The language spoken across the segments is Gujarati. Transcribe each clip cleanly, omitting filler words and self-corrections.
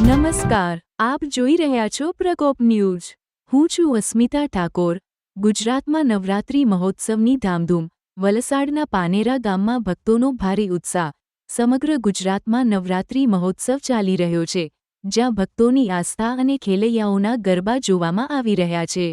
નમસ્કાર, આપ જોઈ રહ્યા છો પ્રકોપ ન્યૂઝ। હું છું અસ્મિતા ઠાકોર। ગુજરાતમાં નવરાત્રિ મહોત્સવની ધામધૂમ। વલસાડના પાનેરા ગામમાં ભક્તોનો ભારે ઉત્સાહ। સમગ્ર ગુજરાતમાં નવરાત્રિ મહોત્સવ ચાલી રહ્યો છે, જ્યાં ભક્તોની આસ્થા અને ખેલૈયાઓના ગરબા જોવામાં આવી રહ્યા છે।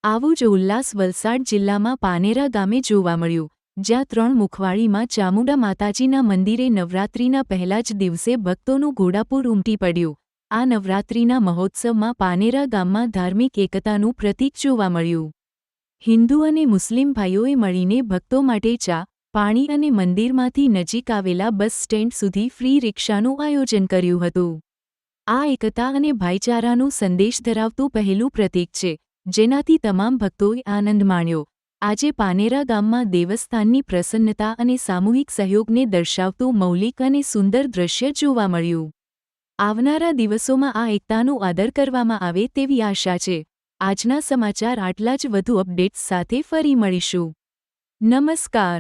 આવું જ ઉલ્લાસ વલસાડ જિલ્લામાં પાનેરા ગામે જોવા મળ્યું, જ્યાં 3 મુખવાડીમાં ચામુંડા માતાજીના મંદિરે નવરાત્રિના પહેલા જ દિવસે ભક્તોનું ઘોડાપૂર ઉમટી પડ્યું। આ નવરાત્રિના મહોત્સવમાં પાનેરા ગામમાં ધાર્મિક એકતાનું પ્રતીક જોવા મળ્યું। હિન્દુ અને મુસ્લિમ ભાઈઓએ મળીને ભક્તો માટે ચા, પાણી અને મંદિરમાંથી નજીક આવેલા બસ સ્ટેન્ડ સુધી ફ્રી રિક્ષાનું આયોજન કર્યું હતું। આ એકતા અને ભાઈચારાનો સંદેશ ધરાવતું પહેલું પ્રતીક છે, જેનાથી તમામ ભક્તોએ આનંદ માણ્યો। આજે પાનેરા ગામમાં દેવસ્થાનની પ્રસન્નતા અને સામૂહિક સહયોગને દર્શાવતું મૌલિક અને સુંદર દૃશ્ય જોવા મળ્યું। આવનારા દિવસોમાં આ એકતાનો આદર કરવામાં આવે તેવી આશા છે। આજના સમાચાર આટલા જ। વધુ અપડેટ્સ સાથે ફરી મળીશું। નમસ્કાર।